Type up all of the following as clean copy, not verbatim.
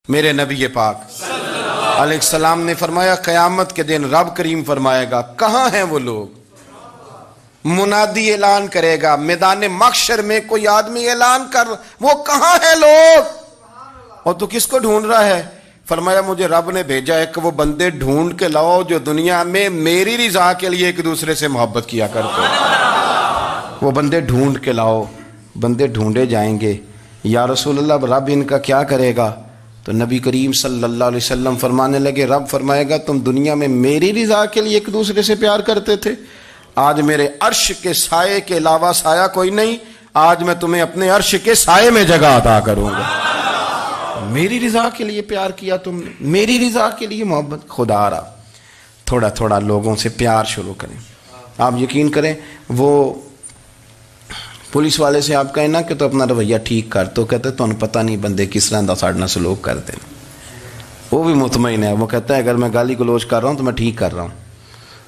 میرے نبی پاک علیہ السلام نے فرمایا قیامت کے دن رب کریم فرمائے گا کہاں ہیں وہ لوگ؟ منادی اعلان کرے گا میدان محشر میں، کوئی آدمی اعلان کر وہ کہاں ہیں لوگ؟ اور تو کس کو ڈھونڈ رہا ہے؟ فرمایا مجھے رب نے بھیجا ہے کہ وہ بندے ڈھونڈ کے لاؤ جو دنیا میں میری رضا کے لیے ایک دوسرے سے محبت کیا کرتے ہیں۔ وہ بندے ڈھونڈ کے لاؤ۔ بندے ڈھونڈے جائیں گے۔ یا رسول اللہ رب ان کا کیا کرے گا؟ تو نبی کریم صلی اللہ علیہ وسلم فرمانے لگے رب فرمائے گا تم دنیا میں میری رضا کے لیے ایک دوسرے سے پیار کرتے تھے، آج میرے عرش کے سائے کے علاوہ سایہ کوئی نہیں، آج میں تمہیں اپنے عرش کے سائے میں جگہ عطا کروں گا۔ میری رضا کے لیے پیار کیا تم نے، میری رضا کے لیے محبت۔ خدا را تھوڑا تھوڑا لوگوں سے پیار شروع کریں۔ آپ یقین کریں وہ پولیس والے سے آپ کہیں نا کہ تو اپنا رویہ ٹھیک کر، تو کہتے تو انہیں پتہ نہیں بندے کس طرح دا ساڑھنا سلوک کرتے ہیں۔ وہ بھی مطمئن ہے، وہ کہتا ہے اگر میں گالی گلوچ کر رہا ہوں تو میں ٹھیک کر رہا ہوں۔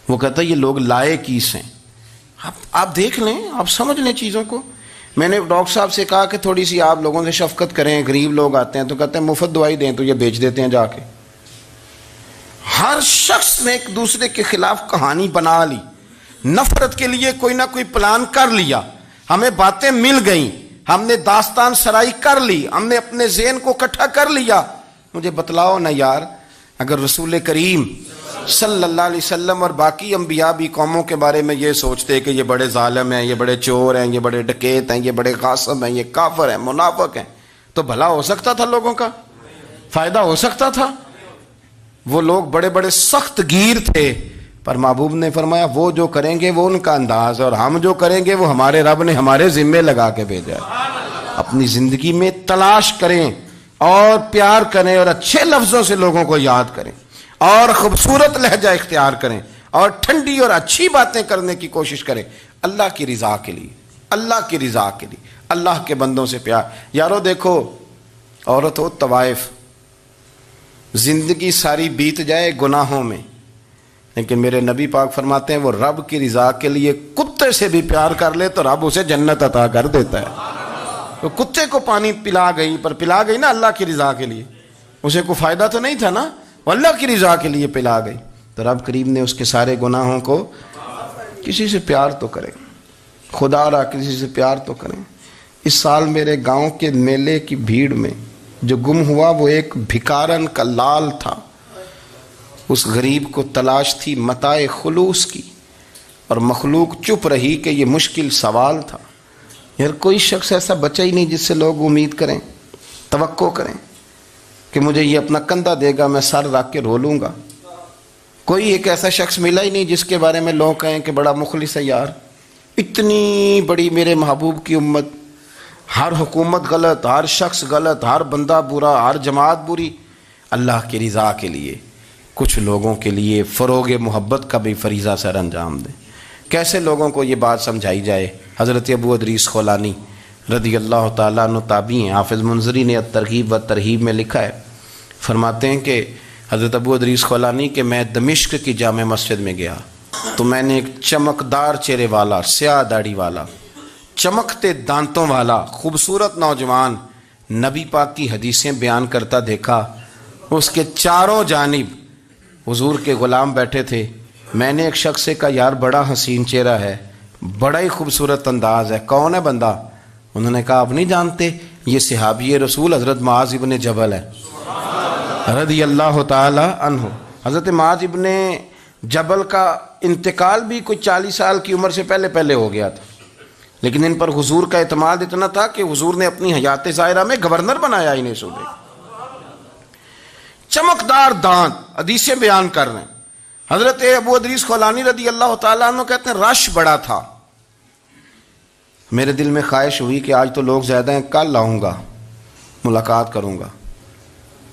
وہ کہتا ہے یہ لوگ لائے کیس ہیں۔ آپ دیکھ لیں، آپ سمجھ لیں چیزوں کو۔ میں نے ڈاکٹر صاحب سے کہا کہ تھوڑی سی آپ لوگوں سے شفقت کریں، غریب لوگ آتے ہیں تو کہتے ہیں مفت دوائی دیں تو یہ بیچ دیتے ہیں جا کے۔ ہر شخص نے ایک دوسرے کے خلاف کہانی بنا لی، نفرت کے لیے کوئی نہ کوئی پلان کر لیا، ہمیں باتیں مل گئیں، ہم نے داستان سرائی کر لی، ہم نے اپنے ذہن کو اکٹھا کر لیا۔ مجھے بتلاؤ نا یار، اگر رسول کریم صلی اللہ علیہ وسلم اور باقی انبیاء بھی قوموں کے بارے میں یہ سوچتے کہ یہ بڑے ظالم ہیں، یہ بڑے چور ہیں، یہ بڑے ڈکیت ہیں، یہ بڑے غاصب ہیں، یہ کافر ہیں، منافق ہیں، تو بھلا ہو سکتا تھا؟ لوگوں کا فائدہ ہو سکتا تھا؟ وہ لوگ بڑے بڑے سخت گیر تھے، پر محبوب نے فرمایا وہ جو کریں گے وہ ان کا انداز، اور ہم جو کریں گے وہ ہمارے رب نے ہمارے ذمے لگا کے بھیجا ہے۔ اپنی زندگی میں تلاش کریں اور پیار کریں اور اچھے لفظوں سے لوگوں کو یاد کریں اور خوبصورت لہجہ اختیار کریں اور ٹھنڈی اور اچھی باتیں کرنے کی کوشش کریں اللہ کی رضا کے لیے، اللہ کی رضا کے لیے، اللہ کے بندوں سے پیار۔ یارو دیکھو، عورت ہو طوائف، زندگی ساری بیت جائے گناہوں میں، لیکن میرے نبی پاک فرماتے ہیں وہ رب کی رضا کے لیے کتے سے بھی پیار کر لے تو رب اسے جنت عطا کر دیتا ہے۔ تو کتے کو پانی پلا گئی، پر پلا گئی نا اللہ کی رضا کے لیے، اسے کوئی فائدہ تو نہیں تھا نا، وہ اللہ کی رضا کے لیے پلا گئی، تو رب کریم نے اس کے سارے گناہوں کو۔ کسی سے پیار تو کریں، خدا را کسی سے پیار تو کریں۔ اس سال میرے گاؤں کے میلے کی بھیڑ میں جو گم ہوا وہ ایک بھکارن کا لال تھا۔ اس غریب کو تلاش تھی متاع خلوص کی، اور مخلوق چپ رہی کہ یہ مشکل سوال تھا۔ یار کوئی شخص ایسا بچا ہی نہیں جس سے لوگ امید کریں، توقع کریں کہ مجھے یہ اپنا کندھا دے گا میں سر رکھ کے رو لوں گا۔ کوئی ایک ایسا شخص ملا ہی نہیں جس کے بارے میں لوگ کہیں کہ بڑا مخلص ہے یار۔ اتنی بڑی میرے محبوب کی امت، ہر حکومت غلط، ہر شخص غلط، ہر بندہ برا، ہر جماعت بری، اللہ کی رضا کے لیے کچھ لوگوں کے لیے فروغ محبت کا بھی فریضہ سر انجام دیں۔ کیسے لوگوں کو یہ بات سمجھائی جائے؟ حضرت ابو ادریس خولانی رضی اللہ تعالیٰ عنہ تابعی ہیں۔ حافظ منذری نے الترغیب و ترہیب میں لکھا ہے، فرماتے ہیں کہ حضرت ابو ادریس خولانی کہ میں دمشق کی جامع مسجد میں گیا تو میں نے ایک چمکدار چہرے والا، سیاہ داڑھی والا، چمکتے دانتوں والا خوبصورت نوجوان نبی پاک کی حدیثیں بیان کرتا دیکھا۔ اس کے چاروں جانب حضور کے غلام بیٹھے تھے۔ میں نے ایک شخص سے کہا یار بڑا حسین چہرہ ہے، بڑا ہی خوبصورت انداز ہے، کون ہے بندہ؟ انہوں نے کہا آپ نہیں جانتے، یہ صحابی رسول حضرت معاذ ابن جبل ہے رضی اللہ تعالی عنہ۔ حضرت معاذ ابن جبل کا انتقال بھی کوئی 40 سال کی عمر سے پہلے ہو گیا تھا، لیکن ان پر حضور کا اعتماد اتنا تھا کہ حضور نے اپنی حیات ظاہرہ میں گورنر بنایا انہیں صوبے۔ چمکدار دانت، حدیثیں بیان کر رہے ہیں۔ حضرت ابو ادریس خولانی رضی اللہ تعالیٰ عنہ کہتے ہیں رش بڑا تھا، میرے دل میں خواہش ہوئی کہ آج تو لوگ زیادہ ہیں، کل آؤں گا ملاقات کروں گا۔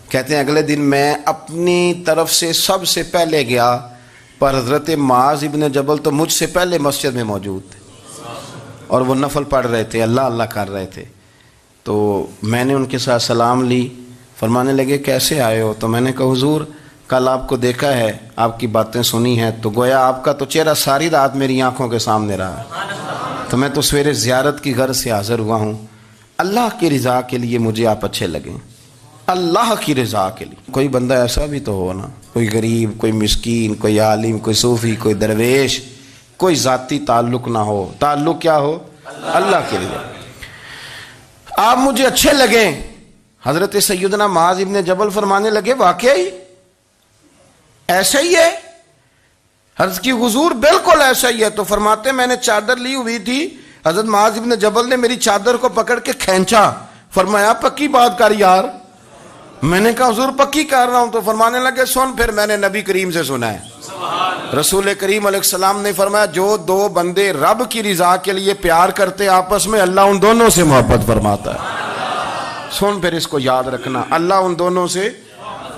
کہتے ہیں اگلے دن میں اپنی طرف سے سب سے پہلے گیا، پر حضرت معاذ ابن جبل تو مجھ سے پہلے مسجد میں موجود تھے اور وہ نفل پڑھ رہے تھے، اللہ اللہ کر رہے تھے۔ تو میں نے ان کے ساتھ سلام لی، فرمانے لگے کیسے آئے ہو؟ تو میں نے کہا حضور کل آپ کو دیکھا ہے، آپ کی باتیں سنی ہیں، تو گویا آپ کا تو چہرہ ساری رات میری آنکھوں کے سامنے رہا، تو میں تو سویرے زیارت کی غرض سے حاضر ہوا ہوں۔ اللہ کی رضا کے لیے مجھے آپ اچھے لگیں، اللہ کی رضا کے لیے. کوئی بندہ ایسا بھی تو ہو نا، کوئی غریب، کوئی مسکین، کوئی عالم، کوئی صوفی، کوئی درویش، کوئی ذاتی تعلق نہ ہو، تعلق کیا ہو؟ اللہ کے لیے. آپ مجھے اچھے لگیں. حضرت سیدنا معاذ ابن جبل فرمانے لگے واقعی ایسا ہی ہے؟ حضرت کی حضور بالکل ایسا ہی ہے. تو فرماتے میں نے چادر لی ہوئی تھی، حضرت معاذ ابن جبل نے میری چادر کو پکڑ کے کھینچا، فرمایا پکی بات کر یار. میں نے کہا حضور پکی کر رہا ہوں. تو فرمانے لگے سن، پھر میں نے نبی کریم سے سنا ہے. رسول کریم علیہ السلام نے فرمایا جو دو بندے رب کی رضا کے لیے پیار کرتے آپس میں، اللہ ان دونوں سے محبت فرماتا ہے. سن پھر اس کو یاد رکھنا، اللہ ان دونوں سے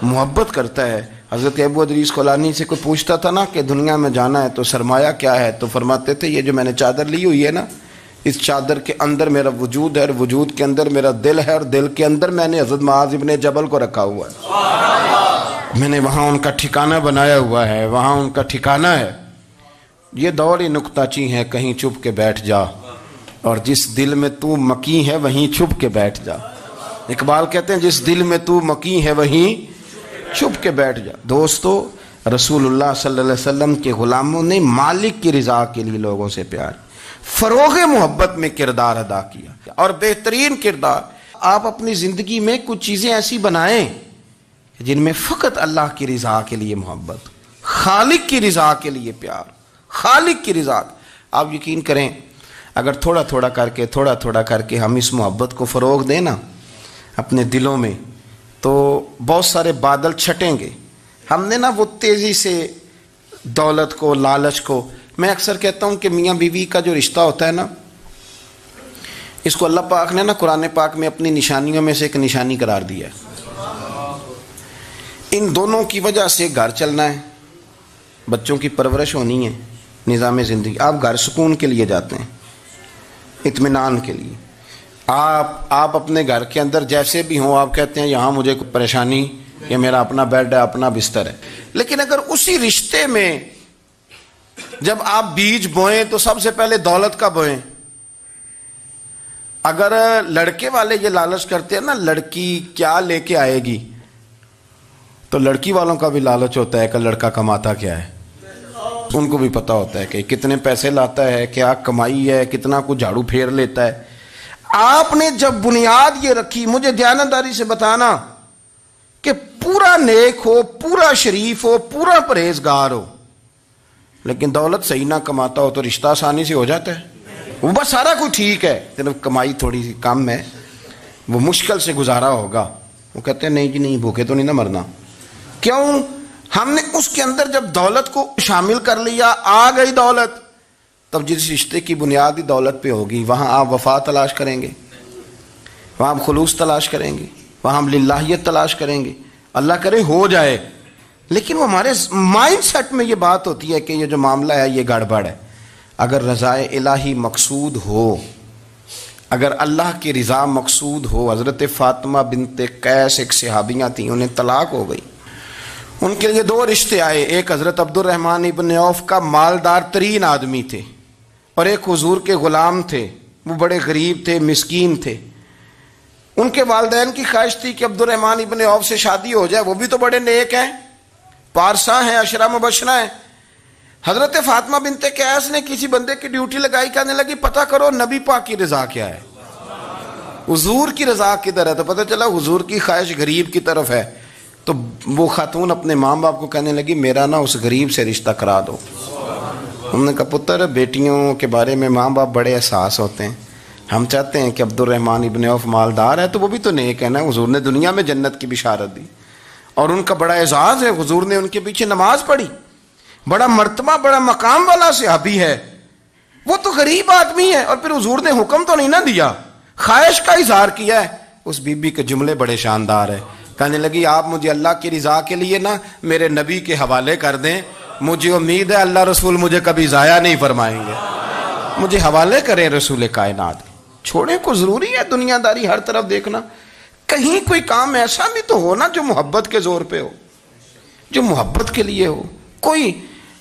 محبت کرتا ہے. حضرت ابو ادریس خولانی سے کوئی پوچھتا تھا نا کہ دنیا میں جانا ہے تو سرمایہ کیا ہے، تو فرماتے تھے یہ جو میں نے چادر لی ہوئی ہے نا، اس چادر کے اندر میرا وجود ہے، اور وجود کے اندر میرا دل ہے، اور دل کے اندر میں نے حضرت معاذ ابن جبل کو رکھا ہوا ہے. میں نے وہاں ان کا ٹھکانہ بنایا ہوا ہے، وہاں ان کا ٹھکانہ ہے. یہ دور ہی نکتہ چی ہے، کہیں چھپ کے بیٹھ جا، اور جس دل میں تو مکی ہے وہیں چھپ کے بیٹھ جا. اقبال کہتے ہیں جس دل میں تو مکی ہے وہیں چھپ کے بیٹھ جا. دوستو، رسول اللہ صلی اللہ علیہ وسلم کے غلاموں نے مالک کی رضا کے لیے لوگوں سے پیار، فروغ محبت میں کردار ادا کیا. اور بہترین کردار، آپ اپنی زندگی میں کچھ چیزیں ایسی بنائیں جن میں فقط اللہ کی رضا کے لیے محبت، خالق کی رضا کے لیے پیار، خالق کی رضا. آپ یقین کریں اگر تھوڑا تھوڑا کر کے ہم اس محبت کو فروغ دیں نا اپنے دلوں میں، تو بہت سارے بادل چھٹیں گے. ہم نے نا وہ تیزی سے دولت کو، لالچ کو، میں اکثر کہتا ہوں کہ میاں بیوی کا جو رشتہ ہوتا ہے نا، اس کو اللہ پاک نے نا قرآن پاک میں اپنی نشانیوں میں سے ایک نشانی قرار دیا ہے. ان دونوں کی وجہ سے گھر چلنا ہے، بچوں کی پرورش ہونی ہے، نظام زندگی. آپ گھر سکون کے لیے جاتے ہیں، اطمینان کے لیے. آپ اپنے گھر کے اندر جیسے بھی ہوں، آپ کہتے ہیں یہاں مجھے کوئی پریشانی، یہ میرا اپنا بیڈ ہے، اپنا بستر ہے. لیکن اگر اسی رشتے میں جب آپ بیج بوئیں تو سب سے پہلے دولت کا بوئیں. اگر لڑکے والے یہ لالچ کرتے ہیں نا لڑکی کیا لے کے آئے گی، تو لڑکی والوں کا بھی لالچ ہوتا ہے کہ لڑکا کماتا کیا ہے. ان کو بھی پتا ہوتا ہے کہ کتنے پیسے لاتا ہے، کیا کمائی ہے، کتنا کچھ جھاڑو پھیر لیتا ہے. آپ نے جب بنیاد یہ رکھی، مجھے دیانتداری سے بتانا کہ پورا نیک ہو، پورا شریف ہو، پورا پرہیزگار ہو، لیکن دولت صحیح نہ کماتا ہو تو رشتہ آسانی سے ہو جاتا ہے. وہ بس سارا کچھ ٹھیک ہے، صرف کمائی تھوڑی سی کم ہے، وہ مشکل سے گزارا ہوگا. وہ کہتے ہیں نہیں جی نہیں، بھوکے تو نہیں نہ مرنا. کیوں؟ ہم نے اس کے اندر جب دولت کو شامل کر لیا، آ گئی دولت، تب جس رشتے کی بنیادی دولت پہ ہوگی وہاں آپ وفا تلاش کریں گے، وہاں آپ خلوص تلاش کریں گے، وہاں ہم للہیت تلاش کریں گے. اللہ کرے ہو جائے. لیکن وہ ہمارے مائنڈ سیٹ میں یہ بات ہوتی ہے کہ یہ جو معاملہ ہے یہ گڑبڑ ہے. اگر رضا الہی مقصود ہو، اگر اللہ کی رضا مقصود ہو. حضرت فاطمہ بنت قیس ایک صحابیہ تھیں، انہیں طلاق ہو گئی. ان کے لیے دو رشتے آئے، ایک حضرت عبد الرحمن ابن عوف کا مالدار ترین آدمی تھے، اور ایک حضور کے غلام تھے، وہ بڑے غریب تھے، مسکین تھے. ان کے والدین کی خواہش تھی کہ عبد الرحمن ابن عوف سے شادی ہو جائے، وہ بھی تو بڑے نیک ہیں، پارسا ہیں، عشرہ مبشرہ ہیں. حضرت فاطمہ بنت قیس نے کسی بندے کی ڈیوٹی لگائی، کہنے لگی پتہ کرو نبی پاک کی رضا کیا ہے، حضور کی رضا کدھر ہے. تو پتہ چلا حضور کی خواہش غریب کی طرف ہے. تو وہ خاتون اپنے ماں باپ کو کہنے لگی میرا نا اس غریب سے رشتہ کرا دو. انہوں نے کہا پتر، بیٹیوں کے بارے میں ماں باپ بڑے احساس ہوتے ہیں، ہم چاہتے ہیں کہ عبد الرحمن ابن عوف مالدار ہے تو وہ بھی تو نیک ہے نا، حضور نے دنیا میں جنت کی بشارت دی اور ان کا بڑا اعزاز ہے، حضور نے ان کے پیچھے نماز پڑھی، بڑا مرتبہ بڑا مقام والا صحابی ہے، وہ تو غریب آدمی ہے. اور پھر حضور نے حکم تو نہیں نہ دیا، خواہش کا اظہار کیا ہے. اس بی بی کے جملے بڑے شاندار ہیں. کہنے لگی آپ مجھے اللہ کی رضا کے لیے نا میرے نبی کے حوالے کر دیں، مجھے امید ہے اللہ رسول مجھے کبھی ضائع نہیں فرمائیں گے، مجھے حوالے کریں رسول کائنات. چھوڑیں کو ضروری ہے دنیا داری ہر طرف دیکھنا، کہیں کوئی کام ایسا بھی تو ہو نا جو محبت کے زور پہ ہو، جو محبت کے لیے ہو. کوئی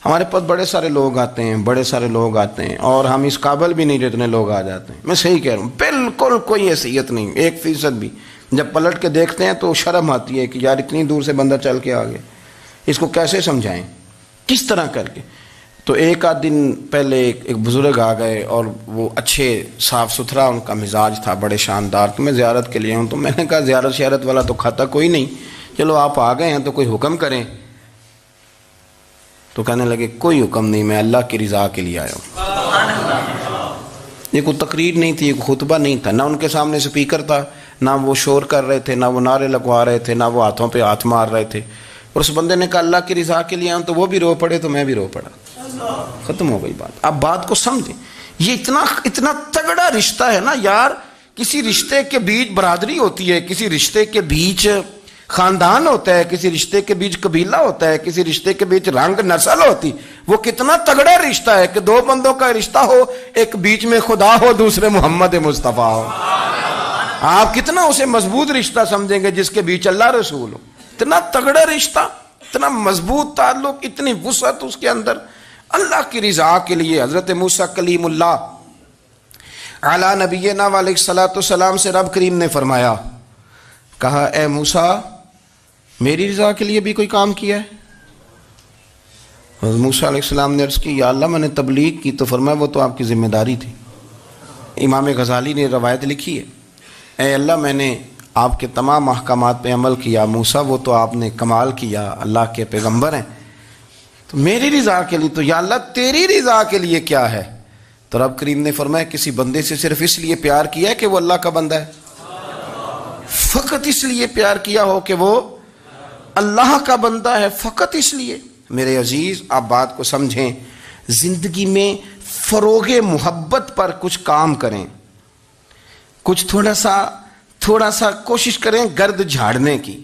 ہمارے پاس بڑے سارے لوگ آتے ہیں اور ہم اس قابل بھی نہیں جتنے لوگ آ جاتے ہیں. میں صحیح کہہ رہا ہوں، بالکل کوئی حیثیت نہیں، 1% بھی. جب پلٹ کے دیکھتے ہیں تو شرم آتی ہے کہ یار اتنی دور سے بندہ چل کے آ گیا، اس کو کیسے سمجھائیں، کس طرح کر کے۔ تو ایک آدھ دن پہلے ایک بزرگ آ گئے اور وہ اچھے صاف ستھرا ان کا مزاج تھا، بڑے شاندار، تو میں زیارت کے لیے ہوں۔ تو میں نے کہا زیارت شیارت والا تو کھاتا کوئی نہیں، چلو آپ آ گئے ہیں تو کوئی حکم کریں۔ تو کہنے لگے کوئی حکم نہیں، میں اللہ کی رضا کے لیے آیا ہوں۔ یہ کوئی تقریر نہیں تھی، کوئی خطبہ نہیں تھا، نہ ان کے سامنے سپیکر تھا، نہ وہ شور کر رہے تھے، نہ وہ نعرے لگوا رہے تھے، نہ وہ ہاتھوں پہ ہاتھ مار رہے تھے۔ اور اس بندے نے کہا اللہ کی رضا کے لیے آیا ہوں، تو وہ بھی رو پڑے تو میں بھی رو پڑا، ختم ہو گئی بات۔ اب بات کو سمجھیں، یہ اتنا تگڑا رشتہ ہے نا یار۔ کسی رشتے کے بیچ برادری ہوتی ہے، کسی رشتے کے بیچ خاندان ہوتا ہے، کسی رشتے کے بیچ قبیلہ ہوتا ہے، کسی رشتے کے بیچ رنگ نسل ہوتی۔ وہ کتنا تگڑا رشتہ ہے کہ دو بندوں کا رشتہ ہو، ایک بیچ میں خدا ہو، دوسرے محمد مصطفیٰ ہو۔ آپ کتنا اسے مضبوط رشتہ سمجھیں گے جس کے بیچ اللہ رسول ہو۔ اتنا تگڑا رشتہ، اتنا مضبوط تعلق، اتنی وسعت اس کے اندر، اللہ کی رضا کے لیے۔ حضرت موسیٰ کلیم اللہ علی نبینا علیہ الصلوۃ والسلام سے رب کریم نے فرمایا، کہا اے موسیٰ میری رضا کے لیے بھی کوئی کام کیا ہے؟ حضرت موسیٰ علیہ السلام نے عرض کی یا اللہ میں نے تبلیغ کی، تو فرمایا وہ تو آپ کی ذمہ داری تھی۔ امام غزالی نے روایت لکھی ہے، اے اللہ میں نے آپ کے تمام احکامات پہ عمل کیا، موسیٰ وہ تو آپ نے کمال کیا، اللہ کے پیغمبر ہیں، تو میری رضا کے لیے تو یا اللہ تیری رضا کے لیے کیا ہے؟ تو رب کریم نے فرمایا کسی بندے سے صرف اس لیے پیار کیا ہے کہ وہ اللہ کا بندہ ہے، فقط اس لیے پیار کیا ہو کہ وہ اللہ کا بندہ ہے، فقط اس لیے۔ میرے عزیز آپ بات کو سمجھیں، زندگی میں فروغ محبت پر کچھ کام کریں، کچھ تھوڑا سا کوشش کریں گرد جھاڑنے کی،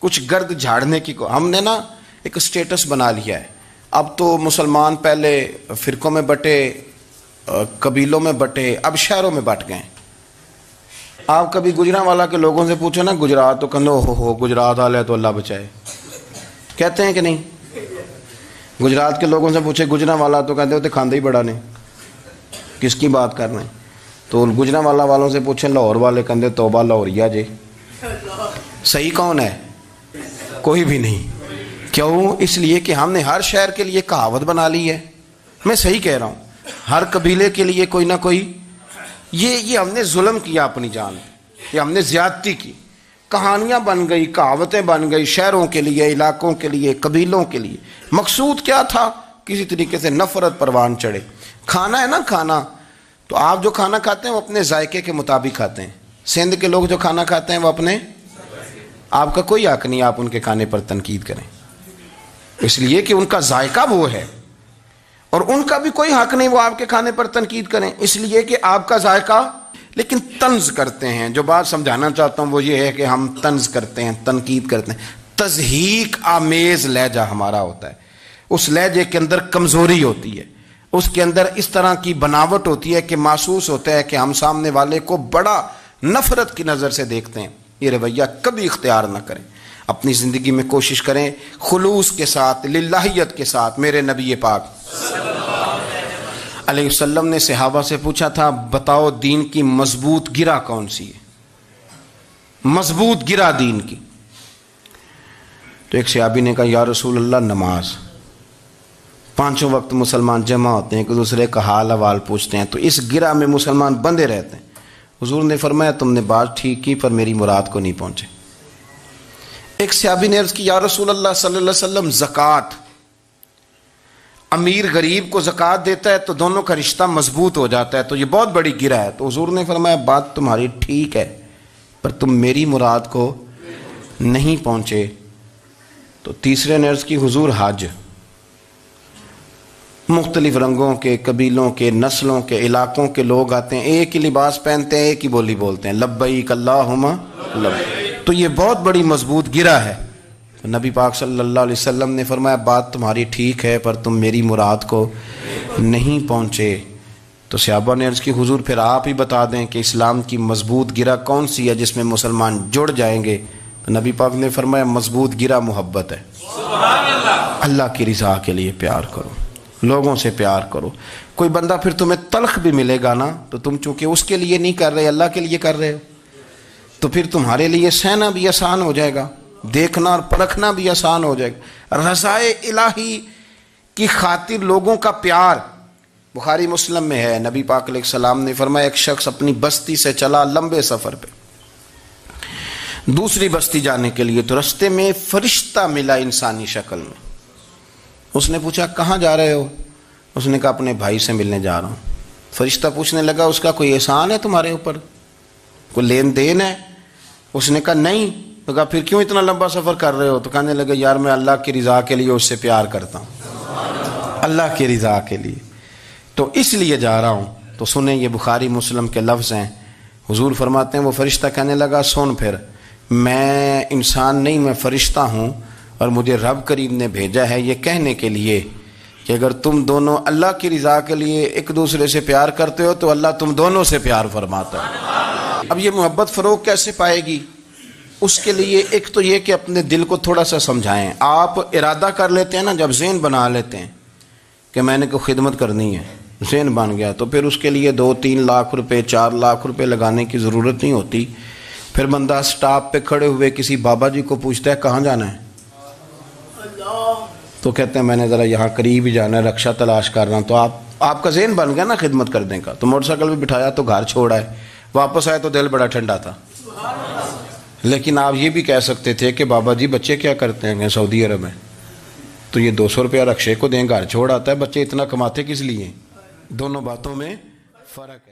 کچھ گرد جھاڑنے کی۔ ہم نے نا ایک سٹیٹس بنا لیا ہے، اب تو مسلمان پہلے فرقوں میں بٹے، قبیلوں میں بٹے، اب شہروں میں بٹ گئے۔ آپ کبھی گجرانوالا کے لوگوں سے پوچھو نا گجرات، تو کہنے ہو گجرات والے تو اللہ بچائے، کہتے ہیں کہ نہیں؟ گجرات کے لوگوں سے پوچھے گجرانوالا تو کہتے ہوتے کھاندے ہی بڑا نے، کس کی بات کر رہے ہیں؟ تو گجرانوالا والوں سے پوچھیں لاہور والے کہتے توبہ لاہوریا جے۔ صحیح کون ہے؟ کوئی بھی نہیں۔ کیوں؟ اس لیے کہ ہم نے ہر شہر کے لیے کہاوت بنا لی ہے۔ میں صحیح کہہ رہا ہوں، ہر قبیلے کے لیے کوئی نہ کوئی، یہ ہم نے ظلم کیا اپنی جان، یہ ہم نے زیادتی کی، کہانیاں بن گئی، کہاوتیں بن گئی، شہروں کے لیے، علاقوں کے لیے، قبیلوں کے لیے۔ مقصود کیا تھا؟ کسی طریقے سے نفرت پروان چڑھے۔ کھانا ہے نا، کھانا تو آپ جو کھانا کھاتے ہیں وہ اپنے ذائقے کے مطابق کھاتے ہیں۔ سندھ کے لوگ جو کھانا کھاتے ہیں وہ اپنے، آپ کا کوئی حق نہیں آپ ان کے کھانے پر تنقید کریں، اس لیے کہ ان کا ذائقہ وہ ہے، اور ان کا بھی کوئی حق نہیں وہ آپ کے کھانے پر تنقید کریں، اس لیے کہ آپ کا ذائقہ۔ لیکن طنز کرتے ہیں، جو بات سمجھانا چاہتا ہوں وہ یہ ہے کہ ہم طنز کرتے ہیں، تنقید کرتے ہیں، تضحیک آمیز لہجہ ہمارا ہوتا ہے، اس لہجے کے اندر کمزوری ہوتی ہے، اس کے اندر اس طرح کی بناوٹ ہوتی ہے کہ محسوس ہوتا ہے کہ ہم سامنے والے کو بڑا نفرت کی نظر سے دیکھتے ہیں۔ یہ رویہ کبھی اختیار نہ کریں، اپنی زندگی میں کوشش کریں خلوص کے ساتھ، للہیت کے ساتھ۔ میرے نبی پاک علیہ وسلم نے صحابہ سے پوچھا تھا بتاؤ دین کی مضبوط گرہ کون سی ہے، مضبوط گرہ دین کی؟ تو ایک صحابی نے کہا یا رسول اللہ نماز، پانچوں وقت مسلمان جمع ہوتے ہیں، ایک دوسرے کا حال احوال پوچھتے ہیں، تو اس گرہ میں مسلمان بندے رہتے ہیں۔ حضور نے فرمایا تم نے بات ٹھیک کی پر میری مراد کو نہیں پہنچے۔ ایک صحابی نے عرض کی یا رسول اللہ صلی اللہ علیہ وسلم زکوٰۃ، امیر غریب کو زکوٰۃ دیتا ہے تو دونوں کا رشتہ مضبوط ہو جاتا ہے، تو یہ بہت بڑی گرہ ہے۔ تو حضور نے فرمایا بات تمہاری ٹھیک ہے پر تم میری مراد کو نہیں پہنچے۔ تو تیسرے نے عرض کی حضور حج، مختلف رنگوں کے، قبیلوں کے، نسلوں کے، علاقوں کے لوگ آتے ہیں، ایک ہی لباس پہنتے ہیں، ایک ہی بولی بولتے ہیں، لبیک اللہم لبیک، تو یہ بہت بڑی مضبوط گرہ ہے۔ تو نبی پاک صلی اللہ علیہ وسلم نے فرمایا بات تمہاری ٹھیک ہے پر تم میری مراد کو نہیں پہنچے۔ تو صحابہ نے عرض کی حضور پھر آپ ہی بتا دیں کہ اسلام کی مضبوط گرہ کون سی ہے جس میں مسلمان جڑ جائیں گے؟ تو نبی پاک نے فرمایا مضبوط گرہ محبت ہے، اللہ کی رضا کے لیے پیار کرو، لوگوں سے پیار کرو۔ کوئی بندہ پھر تمہیں تلخ بھی ملے گا نا تو تم چونکہ اس کے لیے نہیں کر رہے، اللہ کے لیے کر رہے ہو، تو پھر تمہارے لیے سہنا بھی آسان ہو جائے گا، دیکھنا اور پرکھنا بھی آسان ہو جائے گا۔ رضائے الہی کی خاطر لوگوں کا پیار، بخاری مسلم میں ہے، نبی پاک علیہ السلام نے فرمایا ایک شخص اپنی بستی سے چلا لمبے سفر پہ دوسری بستی جانے کے لیے، تو رستے میں فرشتہ ملا انسانی شکل میں۔ اس نے پوچھا کہاں جا رہے ہو؟ اس نے کہا اپنے بھائی سے ملنے جا رہا ہوں۔ فرشتہ پوچھنے لگا اس کا کوئی احسان ہے تمہارے اوپر، کوئی لین دین ہے؟ اس نے کہا نہیں۔ تو کہا پھر کیوں اتنا لمبا سفر کر رہے ہو؟ تو کہنے لگا یار میں اللہ کی رضا کے لیے اس سے پیار کرتا ہوں، اللہ کی رضا کے لیے، تو اس لیے جا رہا ہوں۔ تو سنیں یہ بخاری مسلم کے لفظ ہیں، حضور فرماتے ہیں وہ فرشتہ کہنے لگا سن پھر، میں انسان نہیں میں فرشتہ ہوں، اور مجھے رب کریم نے بھیجا ہے یہ کہنے کے لیے کہ اگر تم دونوں اللہ کی رضا کے لیے ایک دوسرے سے پیار کرتے ہو تو اللہ تم دونوں سے پیار فرماتا ہے۔ اب یہ محبت فروغ کیسے پائے گی؟ اس کے لیے ایک تو یہ کہ اپنے دل کو تھوڑا سا سمجھائیں۔ آپ ارادہ کر لیتے ہیں نا، جب ذہن بنا لیتے ہیں کہ میں نے کوئی خدمت کرنی ہے، ذہن بن گیا، تو پھر اس کے لیے 2-3 لاکھ روپے 4 لاکھ روپے لگانے کی ضرورت نہیں ہوتی۔ پھر بندہ سٹاپ پہ کھڑے ہوئے کسی بابا جی کو پوچھتا ہے کہاں جانا ہے، تو کہتے ہیں میں نے ذرا یہاں قریب ہی جانا ہے، رکشہ تلاش کر رہا ہوں۔ تو آپ کا ذہن بن گیا نا خدمت کرنے کا، تو موٹر سائیکل بھی بٹھایا تو گھر چھوڑا ہے، واپس آئے تو دل بڑا ٹھنڈا تھا۔ لیکن آپ یہ بھی کہہ سکتے تھے کہ بابا جی بچے کیا کرتے ہیں سعودی عرب میں، تو یہ 200 روپیہ رکشے کو دیں، گھر چھوڑ آتا ہے، بچے اتنا کماتے کس لیے؟ دونوں باتوں میں فرق ہے۔